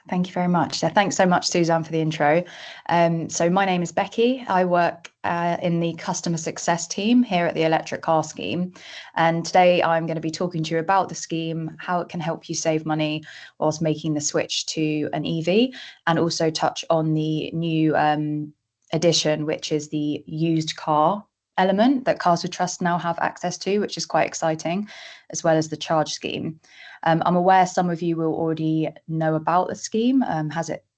Thank you very much. So thanks so much, Suzanne, for the intro. So my name is Becky. I work in the customer success team here at the Electric Car Scheme. And today I'm going to be talking to you about the scheme, how it can help you save money whilst making the switch to an EV, and also touch on the new addition, which is the used car element that Cars with Trust now have access to, which is quite exciting, as well as the charge scheme. I'm aware some of you will already know about the scheme,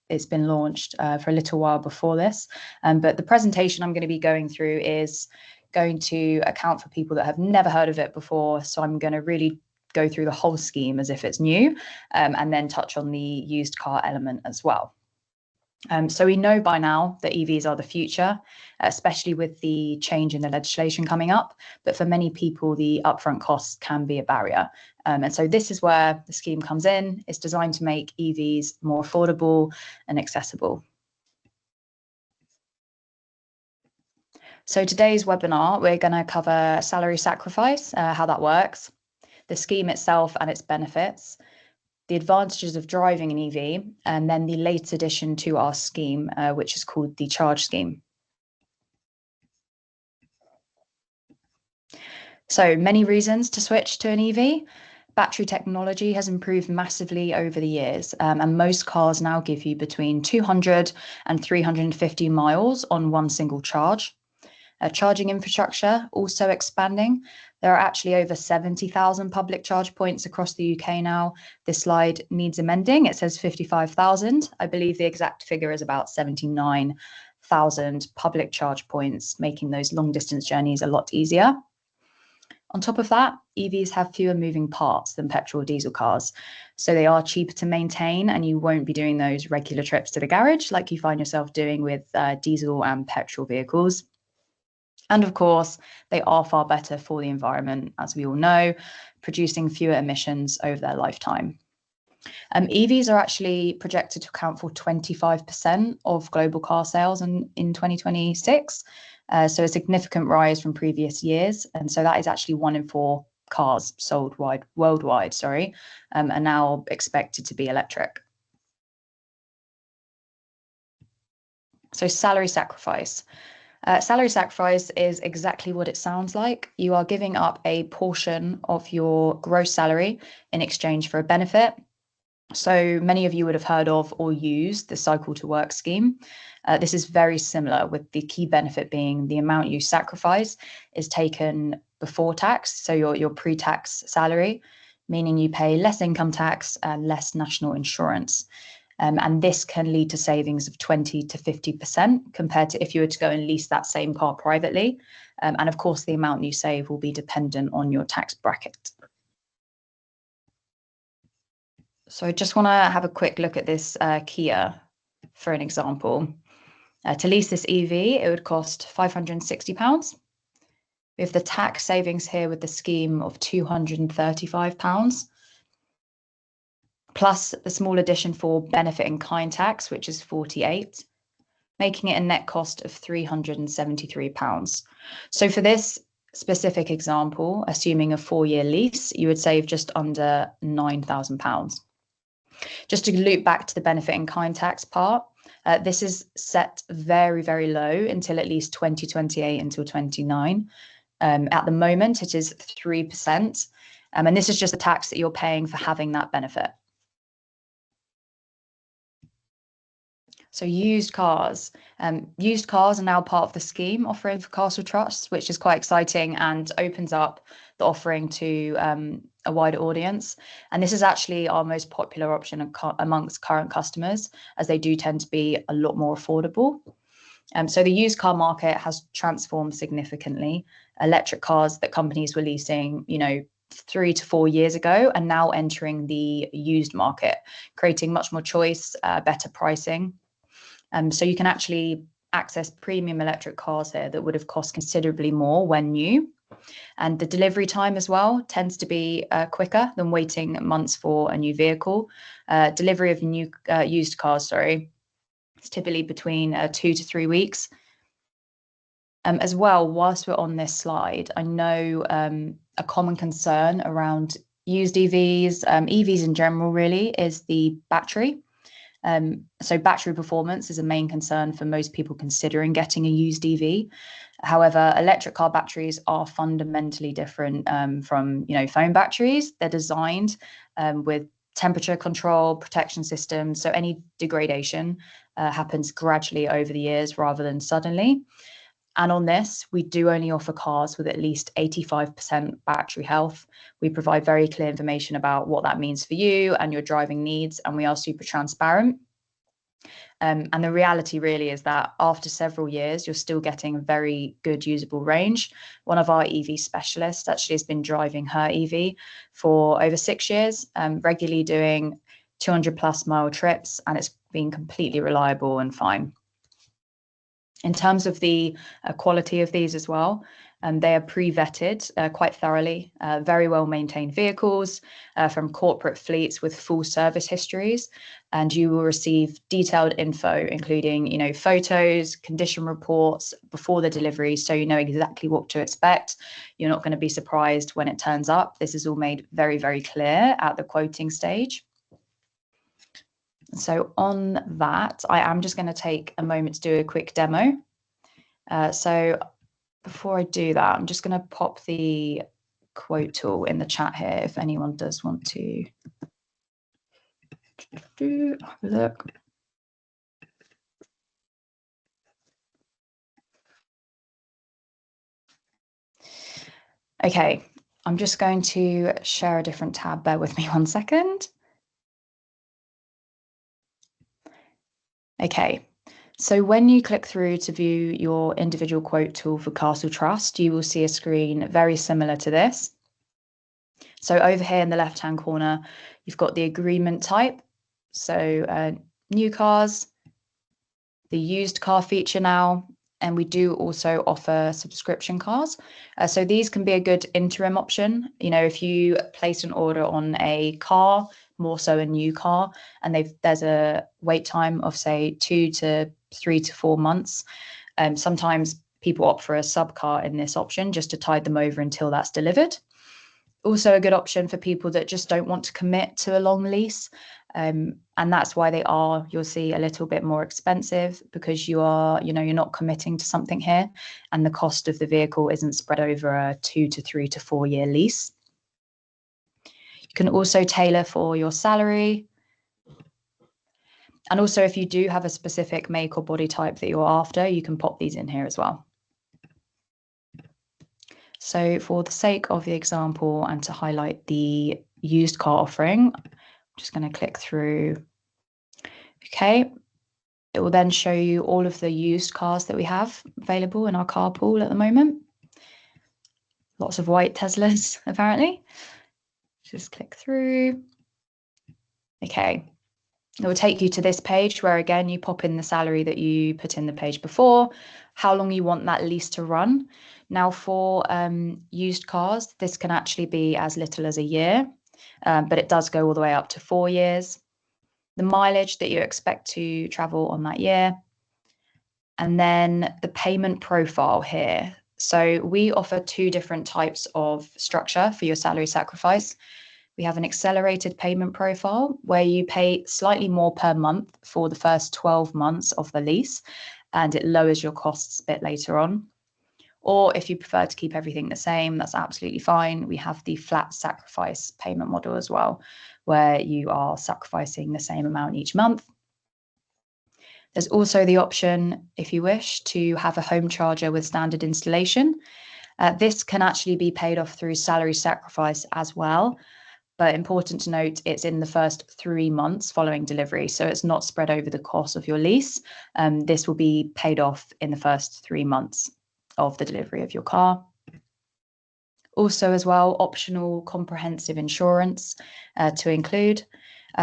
it's been launched for a little while before this, but the presentation I'm going to be going through is going to account for people that have never heard of it before. So I'm going to really go through the whole scheme as if it's new, and then touch on the used car element as well. So we know by now that EVs are the future, especially with the change in the legislation coming up. But for many people, the upfront costs can be a barrier. And so this is where the scheme comes in. It's designed to make EVs more affordable and accessible. So today's webinar, we're going to cover salary sacrifice, how that works, the scheme itself and its benefits, the advantages of driving an EV, and then the latest addition to our scheme, which is called the charge scheme. So many reasons to switch to an EV. Battery technology has improved massively over the years, and most cars now give you between 200 and 350 miles on one single charge. Charging infrastructure also expanding. There are actually over 70,000 public charge points across the UK now. This slide needs amending. It says 55,000. I believe the exact figure is about 79,000 public charge points, making those long distance journeys a lot easier. On top of that, EVs have fewer moving parts than petrol or diesel cars. So they are cheaper to maintain, and you won't be doing those regular trips to the garage like you find yourself doing with diesel and petrol vehicles. And of course, they are far better for the environment, as we all know, producing fewer emissions over their lifetime. EVs are actually projected to account for 25% of global car sales in 2026. So a significant rise from previous years. And so that is actually 1 in 4 cars sold worldwide, are now expected to be electric. So salary sacrifice. Salary sacrifice is exactly what it sounds like. You are giving up a portion of your gross salary in exchange for a benefit. So many of you would have heard of or used the Cycle to Work scheme. This is very similar, with the key benefit being the amount you sacrifice is taken before tax, so your pre-tax salary, meaning you pay less income tax and less national insurance. And this can lead to savings of 20 to 50% compared to if you were to go and lease that same car privately. And of course, the amount you save will be dependent on your tax bracket. So I just want to have a quick look at this Kia for an example. To lease this EV, it would cost £560. We have the tax savings here with the scheme of £235. Plus the small addition for benefit in kind tax, which is 48, making it a net cost of £373. So for this specific example, assuming a 4-year lease, you would save just under £9,000. Just to loop back to the benefit in kind tax part, this is set very, very low until at least 2028 until 29. At the moment, it is 3%. And this is just the tax that you're paying for having that benefit. So used cars. Used cars are now part of the scheme offering for Cars with Trust, which is quite exciting and opens up the offering to a wider audience. And this is actually our most popular option amongst current customers, as they do tend to be a lot more affordable. So the used car market has transformed significantly. Electric cars that companies were leasing, 3 to 4 years ago, are now entering the used market, creating much more choice, better pricing. So you can actually access premium electric cars here that would have cost considerably more when new. And the delivery time as well tends to be quicker than waiting months for a new vehicle. Delivery of new used cars, it's typically between 2 to 3 weeks. As well, whilst we're on this slide, I know a common concern around used EVs, EVs in general really, is the battery. So battery performance is a main concern for most people considering getting a used EV. However, electric car batteries are fundamentally different from phone batteries. They're designed with temperature control, protection systems, so any degradation happens gradually over the years rather than suddenly. And on this, we do only offer cars with at least 85% battery health. We provide very clear information about what that means for you and your driving needs, and we are super transparent. And the reality really is that after several years, you're still getting a very good usable range. One of our EV specialists actually has been driving her EV for over 6 years, regularly doing 200+ mile trips, and it's been completely reliable and fine. In terms of the quality of these as well, they are pre-vetted quite thoroughly, very well maintained vehicles from corporate fleets with full service histories, and you will receive detailed info, including photos, condition reports before the delivery, so you know exactly what to expect. You're not going to be surprised when it turns up. This is all made very, very clear at the quoting stage. So on that, I am just going to take a moment to do a quick demo. So before I do that, I'm just going to pop the quote tool in the chat here if anyone does want to have a look. Okay, I'm just going to share a different tab. Bear with me 1 second. Okay, so when you click through to view your individual quote tool for Castle Trust, you will see a screen very similar to this. So over here in the left-hand corner, you've got the agreement type. So new cars, the used car feature now, and we do also offer subscription cars. So these can be a good interim option. If you place an order on a car, more so a new car, and there's a wait time of say 2 to 3 to 4 months. Sometimes people opt for a sub car in this option just to tide them over until that's delivered. Also a good option for people that just don't want to commit to a long lease. And that's why you'll see, a little bit more expensive, because you're not committing to something here, and the cost of the vehicle isn't spread over a 2 to 3 to 4 year lease. You can also tailor for your salary. And also, if you do have a specific make or body type that you're after, you can pop these in here as well. So for the sake of the example and to highlight the used car offering, I'm just going to click through. Okay, it will then show you all of the used cars that we have available in our car pool at the moment. Lots of white Teslas, apparently. Just click through. Okay, it will take you to this page where, again, you pop in the salary that you put in the page before, how long you want that lease to run. Now, for used cars, this can actually be as little as a year, but it does go all the way up to 4 years. The mileage that you expect to travel on that year, and then the payment profile here. So we offer 2 different types of structure for your salary sacrifice. We have an accelerated payment profile where you pay slightly more per month for the first 12 months of the lease, and it lowers your costs a bit later on. Or if you prefer to keep everything the same, that's absolutely fine. We have the flat sacrifice payment model as well, where you are sacrificing the same amount each month. There's also the option, if you wish, to have a home charger with standard installation. This can actually be paid off through salary sacrifice as well. But important to note, it's in the first 3 months following delivery, so it's not spread over the course of your lease. This will be paid off in the first 3 months of the delivery of your car. Also as well, optional comprehensive insurance to include.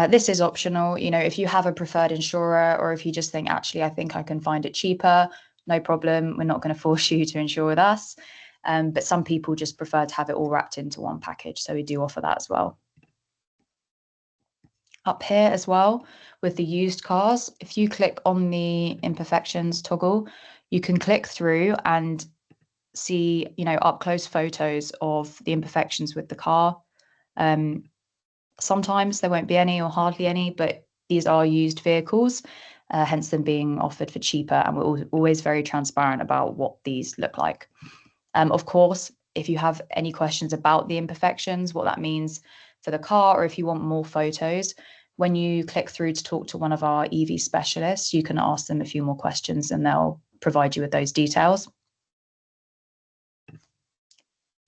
This is optional. If you have a preferred insurer, or if you just think, actually, I think I can find it cheaper, no problem. We're not going to force you to insure with us. But some people just prefer to have it all wrapped into one package, so we do offer that as well. Up here as well, with the used cars, if you click on the imperfections toggle, you can click through and see, up close photos of the imperfections with the car. Sometimes there won't be any or hardly any, but these are used vehicles, hence them being offered for cheaper, and we're always very transparent about what these look like. Of course, if you have any questions about the imperfections, what that means for the car, or if you want more photos, when you click through to talk to one of our EV specialists, you can ask them a few more questions and they'll provide you with those details.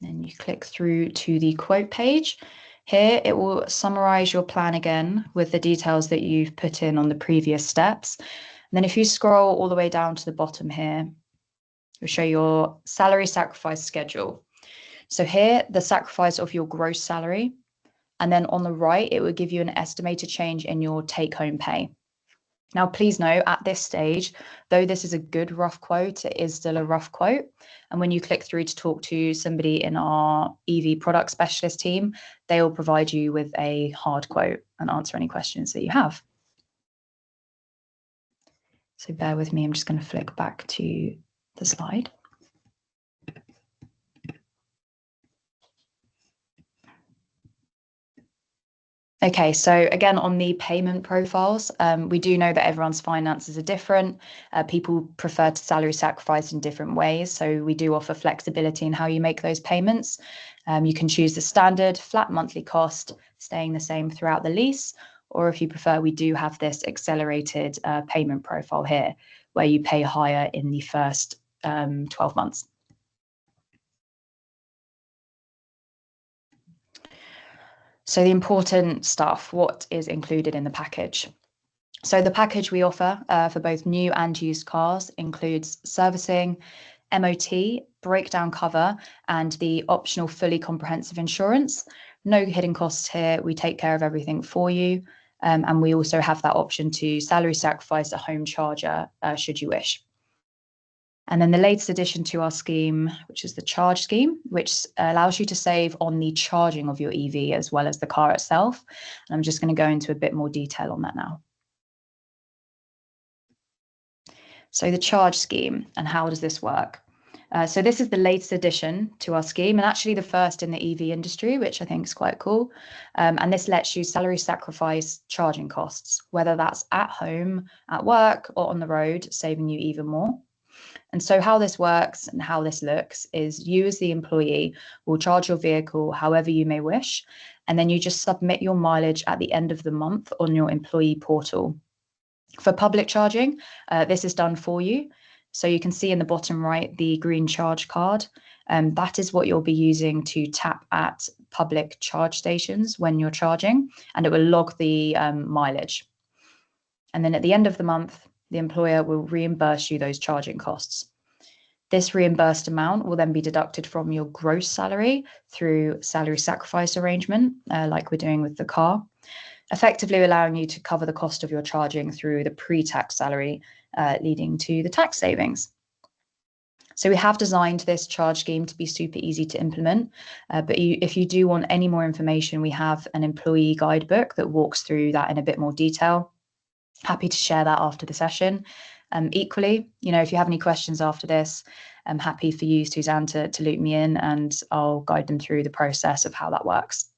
Then you click through to the quote page. Here, it will summarize your plan again with the details that you've put in on the previous steps. And then if you scroll all the way down to the bottom here, it'll show your salary sacrifice schedule. So here, the sacrifice of your gross salary. And then on the right, it will give you an estimated change in your take-home pay. Now, please note at this stage, though this is a good rough quote, it is still a rough quote. And when you click through to talk to somebody in our EV product specialist team, they will provide you with a hard quote and answer any questions that you have. So bear with me, I'm just going to flick back to the slide. Okay, so again, on the payment profiles, we do know that everyone's finances are different. People prefer to salary sacrifice in different ways. So we do offer flexibility in how you make those payments. You can choose the standard flat monthly cost, staying the same throughout the lease. Or if you prefer, we do have this accelerated payment profile here, where you pay higher in the first 12 months. So the important stuff, what is included in the package? So the package we offer for both new and used cars includes servicing, MOT, breakdown cover, and the optional fully comprehensive insurance. No hidden costs here. We take care of everything for you. And we also have that option to salary sacrifice a home charger should you wish. And then the latest addition to our scheme, which is the charge scheme, which allows you to save on the charging of your EV as well as the car itself. And I'm just going to go into a bit more detail on that now. So the charge scheme, and how does this work? So this is the latest addition to our scheme, and actually the first in the EV industry, which I think is quite cool. And this lets you salary sacrifice charging costs, whether that's at home, at work, or on the road, saving you even more. And so how this works and how this looks is you as the employee will charge your vehicle however you may wish, and then you just submit your mileage at the end of the month on your employee portal. For public charging, this is done for you. So you can see in the bottom right, the green charge card. That is what you'll be using to tap at public charge stations when you're charging, and it will log the mileage. And then at the end of the month, the employer will reimburse you those charging costs. This reimbursed amount will then be deducted from your gross salary through salary sacrifice arrangement, like we're doing with the car, effectively allowing you to cover the cost of your charging through the pre-tax salary, leading to the tax savings. So we have designed this charge scheme to be super easy to implement, but if you do want any more information, we have an employee guidebook that walks through that in a bit more detail. Happy to share that after the session. Equally, if you have any questions after this, I'm happy for you, Suzanne, to loop me in, and I'll guide them through the process of how that works.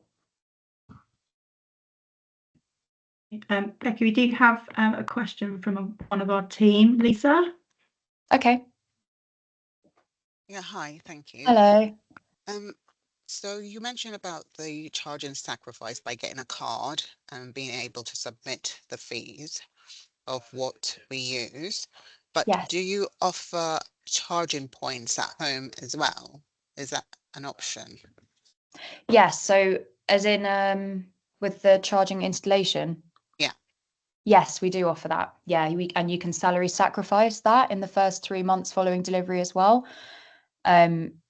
Becky, we do have a question from one of our team, Lisa. Okay. Yeah, hi, thank you. Hello. So you mentioned about the charge and sacrifice by getting a card and being able to submit the fees of what we use, but Yes. do you offer charging points at home as well? Is that an option? Yes, so as in with the charging installation? Yeah. Yes, we do offer that. Yeah, and you can salary sacrifice that in the first 3 months following delivery as well.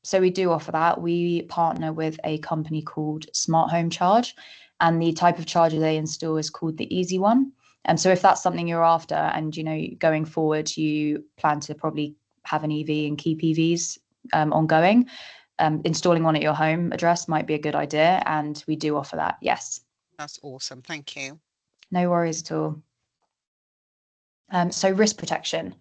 So we do offer that. We partner with a company called Smart Home Charge, and the type of charger they install is called the Easy One. And so if that's something you're after, and going forward you plan to probably have an EV and keep EVs ongoing, installing one at your home address might be a good idea, and we do offer that. Yes. That's awesome. Thank you. No worries at all. So risk protection.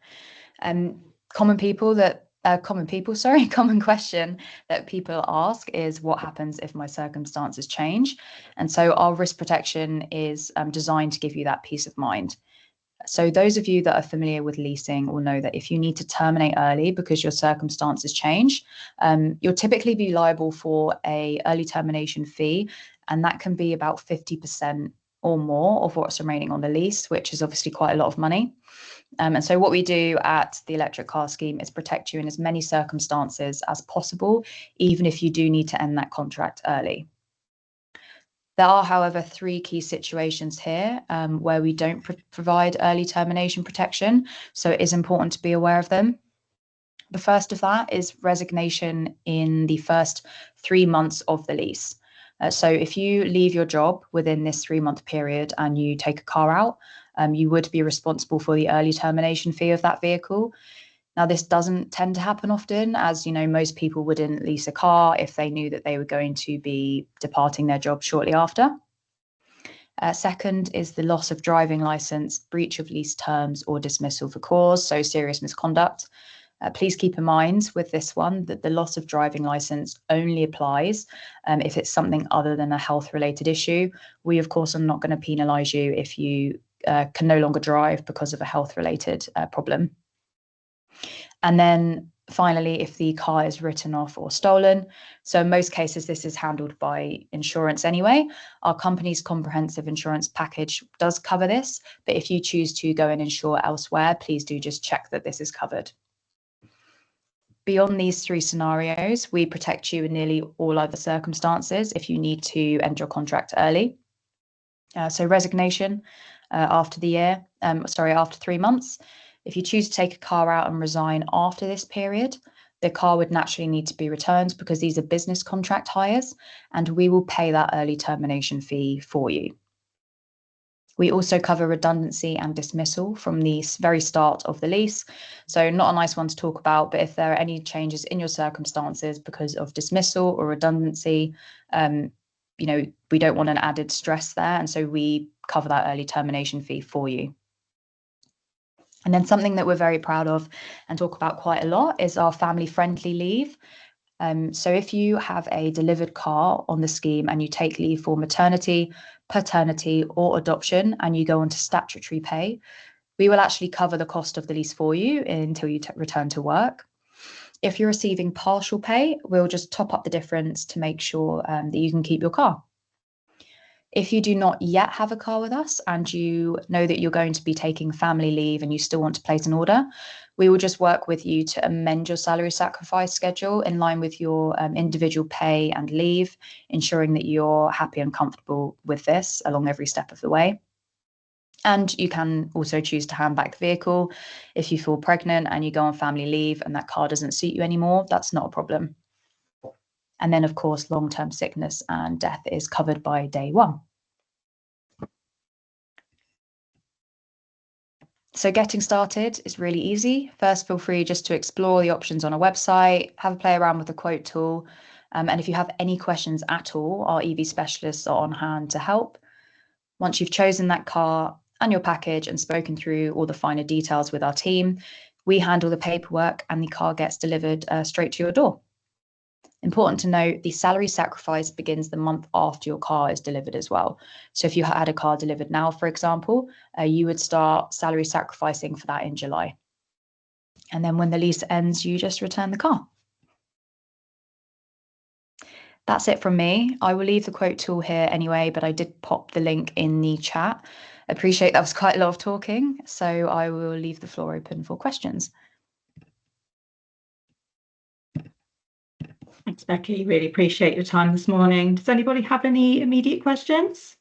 Common people that common question that people ask is, what happens if my circumstances change? And so our risk protection is designed to give you that peace of mind. So those of you that are familiar with leasing will know that if you need to terminate early because your circumstances change, you'll typically be liable for a early termination fee, and that can be about 50% or more of what's remaining on the lease, which is obviously quite a lot of money. And so what we do at the Electric Car Scheme is protect you in as many circumstances as possible, even if you do need to end that contract early. There are, however, 3 key situations here where we don't provide early termination protection, so it is important to be aware of them. The first of that is resignation in the first 3 months of the lease. So if you leave your job within this 3-month period and you take a car out, you would be responsible for the early termination fee of that vehicle. Now, this doesn't tend to happen often, as you know, most people wouldn't lease a car if they knew that they were going to be departing their job shortly after. Second is the loss of driving license, breach of lease terms, or dismissal for cause, so serious misconduct. Please keep in mind with this one that the loss of driving license only applies if it's something other than a health-related issue. We, of course, are not going to penalise you if you can no longer drive because of a health-related problem. And then finally, if the car is written off or stolen. So in most cases, this is handled by insurance anyway. Our company's comprehensive insurance package does cover this, but if you choose to go and insure elsewhere, please do just check that this is covered. Beyond these 3 scenarios, we protect you in nearly all other circumstances if you need to end your contract early. So resignation after 3 months. If you choose to take a car out and resign after this period, the car would naturally need to be returned because these are business contract hires, and we will pay that early termination fee for you. We also cover redundancy and dismissal from the very start of the lease. So not a nice one to talk about, but if there are any changes in your circumstances because of dismissal or redundancy, we don't want an added stress there. And so we cover that early termination fee for you. And then something that we're very proud of and talk about quite a lot is our family-friendly leave. So if you have a delivered car on the scheme and you take leave for maternity, paternity, or adoption, and you go on to statutory pay, we will actually cover the cost of the lease for you until you return to work. If you're receiving partial pay, we'll just top up the difference to make sure that you can keep your car. If you do not yet have a car with us and you know that you're going to be taking family leave and you still want to place an order, we will just work with you to amend your salary sacrifice schedule in line with your individual pay and leave, ensuring that you're happy and comfortable with this along every step of the way. And you can also choose to hand back the vehicle if you feel pregnant and you go on family leave and that car doesn't suit you anymore. That's not a problem. And then, of course, long-term sickness and death is covered by day 1. So getting started is really easy. First, feel free just to explore the options on our website, have a play around with the quote tool. And if you have any questions at all, our EV specialists are on hand to help. Once you've chosen that car and your package and spoken through all the finer details with our team, we handle the paperwork and the car gets delivered straight to your door. Important to note, the salary sacrifice begins the month after your car is delivered as well. So if you had a car delivered now, for example, you would start salary sacrificing for that in July. And then when the lease ends, you just return the car. That's it from me. I will leave the quote tool here anyway, but I did pop the link in the chat. Appreciate that was quite a lot of talking, so I will leave the floor open for questions. Thanks, Becky. Really appreciate your time this morning. Does anybody have any immediate questions?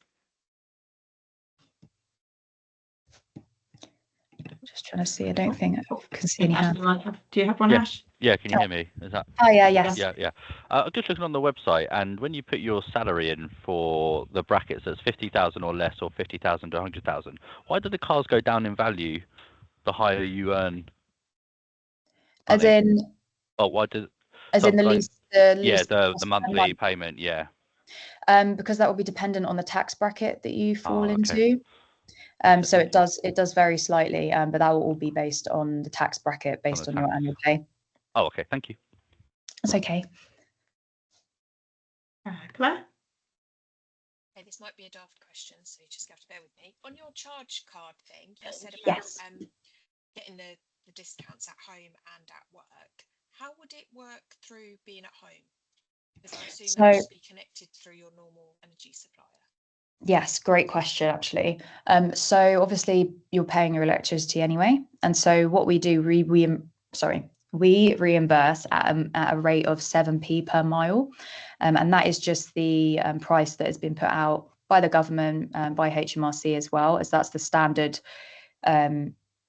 Just trying to see. I don't think I can see any hands. Do you have one, Yeah. Ash? Yeah, can you hear me? Is that? Oh, yeah, yes. Yeah. I'm just looking on the website, and when you put your salary in for the brackets, that's 50,000 or less, or 50,000 to 100,000. Why do the cars go down in value the higher you earn? As in? Oh, why does? As in the lease? The monthly payment. Yeah. Because that will be dependent on the tax bracket that you fall into. So it does vary slightly, but that will all be based on the tax bracket based on your annual pay. Oh, okay. Thank you. That's okay. Claire? Okay, this might be a daft question, so you just have to bear with me. On your charge card thing, you said about Yes. getting the discounts at home and at work. How would it work through being at home? Because I assume that should be connected through your normal energy supplier. Yes, great question, actually. So obviously you're paying your electricity anyway. And so what we do, we reimburse at a rate of 7p per mile. And that is just the price that has been put out by the government, by HMRC as well, as that's the standard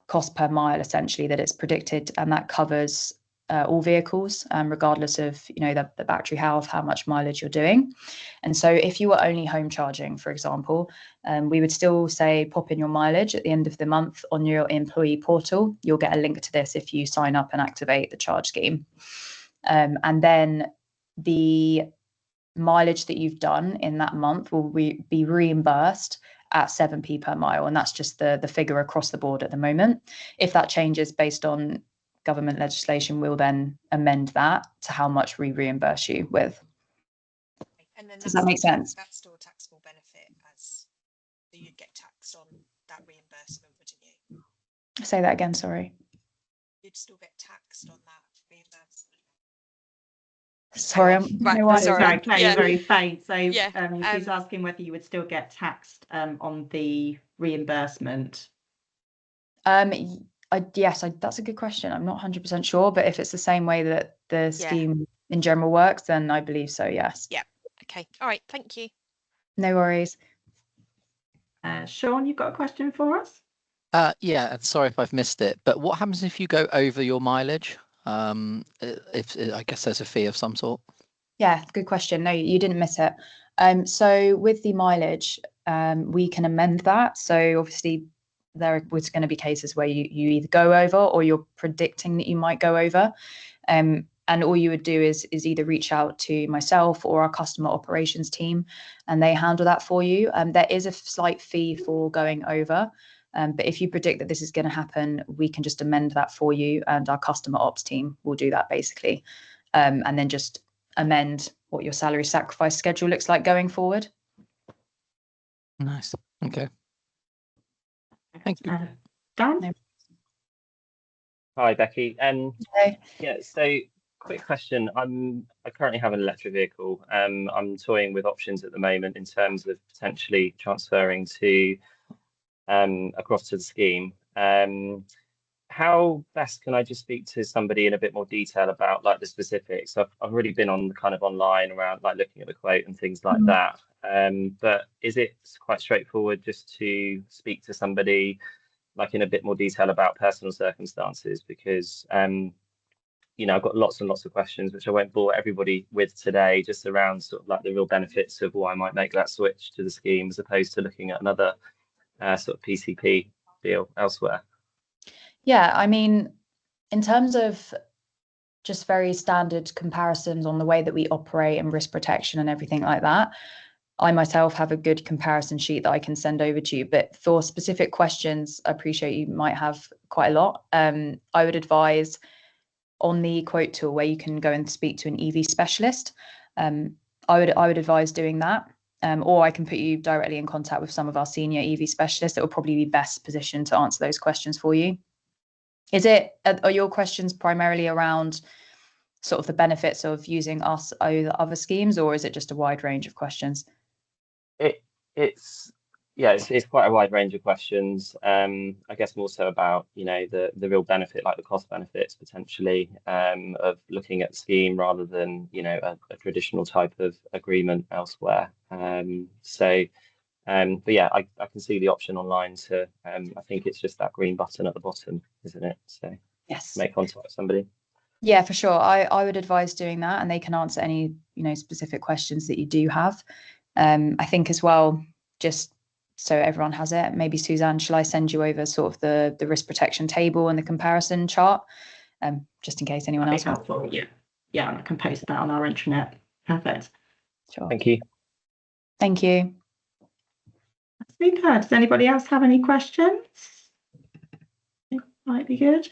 cost per mile, essentially, that it's predicted. And that covers all vehicles, regardless of, the battery health, how much mileage you're doing. And so if you were only home charging, for example, we would still say pop in your mileage at the end of the month on your employee portal. You'll get a link to this if you sign up and activate the charge scheme. And then the mileage that you've done in that month will be reimbursed at 7p per mile. And that's just the figure across the board at the moment. If that changes based on government legislation, we'll then amend that to how much we reimburse you with. And then does that make sense? That's still a taxable benefit, as so you'd get taxed on that reimbursement, wouldn't you? Say that again, sorry. You'd still get taxed on that reimbursement. Sorry, Sorry, Claire, Yeah. you're very faint. So Yeah, she's asking whether you would still get taxed on the reimbursement. Yes, that's a good question. I'm not 100% sure, but if it's the same way that the scheme in general works, then I believe so, yes. Yeah. Okay. All right. Thank you. No worries. Sean, you've got a question for us? Yeah, and sorry if I've missed it, but what happens if you go over your mileage? If I guess there's a fee of some sort. Yeah, good question. No, you didn't miss it. So with the mileage, we can amend that. So obviously there was going to be cases where you either go over or you're predicting that you might go over. And all you would do is either reach out to myself or our customer operations team, and they handle that for you. There is a slight fee for going over. But if you predict that this is going to happen, we can just amend that for you, and our customer ops team will do that basically. And then just amend what your salary sacrifice schedule looks like going forward. Nice. Okay. Thank you. Dan? Hi, Becky. Okay. Yeah, so quick question. I currently have an electric vehicle. I'm toying with options at the moment in terms of potentially transferring to across to the scheme. How best can I just speak to somebody in a bit more detail about like the specifics? I've already been on kind of online around like looking at the quote and things like that. But is it quite straightforward just to speak to somebody like in a bit more detail about personal circumstances? Because I've got lots and lots of questions which I won't bore everybody with today, just around sort of like the real benefits of why I might make that switch to the scheme as opposed to looking at another sort of PCP deal elsewhere. Yeah, I mean, in terms of just very standard comparisons on the way that we operate and risk protection and everything like that, I myself have a good comparison sheet that I can send over to you. But for specific questions, I appreciate you might have quite a lot. I would advise on the quote tool where you can go and speak to an EV specialist. I would advise doing that. Or I can put you directly in contact with some of our senior EV specialists that will probably be best positioned to answer those questions for you. Are your questions primarily around sort of the benefits of using us over other schemes, or is it just a wide range of questions? It's quite a wide range of questions. I guess more so about the real benefit, like the cost benefits potentially of looking at the scheme rather than a traditional type of agreement elsewhere. But yeah, I can see the option online to I think it's just that green button at the bottom, isn't it? So yes, make contact with somebody. Yeah, for sure. I would advise doing that, and they can answer any specific questions that you do have. I think as well, just so everyone has it, maybe Suzanne, shall I send you over sort of the risk protection table and the comparison chart, just in case anyone else wants? Helpful. Yeah, and I can post that on our intranet. Perfect. Sure. Thank you. Thank you. Super. Does anybody else have any questions? It might be good.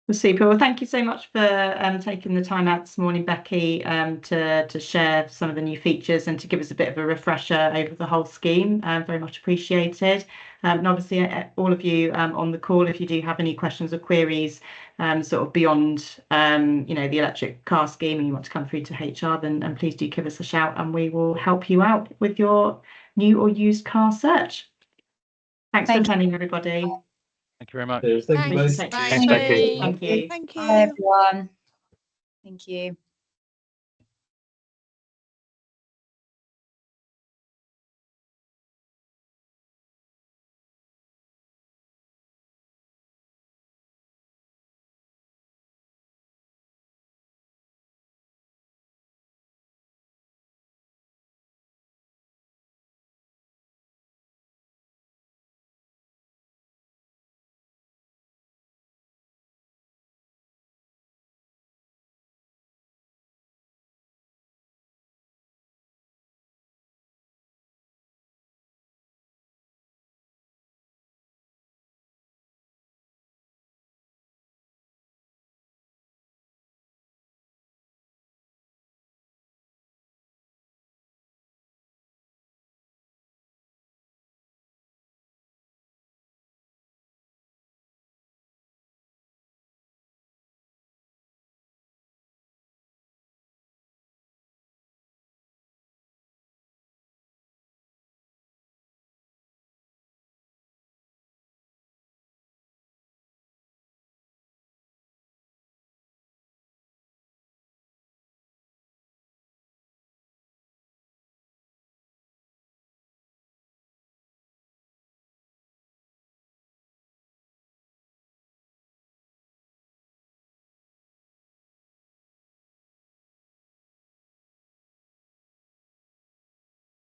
Well, super. Well, thank you so much for taking the time out this morning, Becky, to share some of the new features and to give us a bit of a refresher over the whole scheme. Very much appreciated. And obviously, all of you on the call, if you do have any questions or queries, sort of beyond, the electric car scheme, and you want to come through to HR, then please do give us a shout, and we will help you out with your new or used car search. Thanks for attending, everybody. Thank you very much. Thank you both. Take care. Bye. Thanks, Becky. Thank you. Thank you. Bye, everyone. Thank you.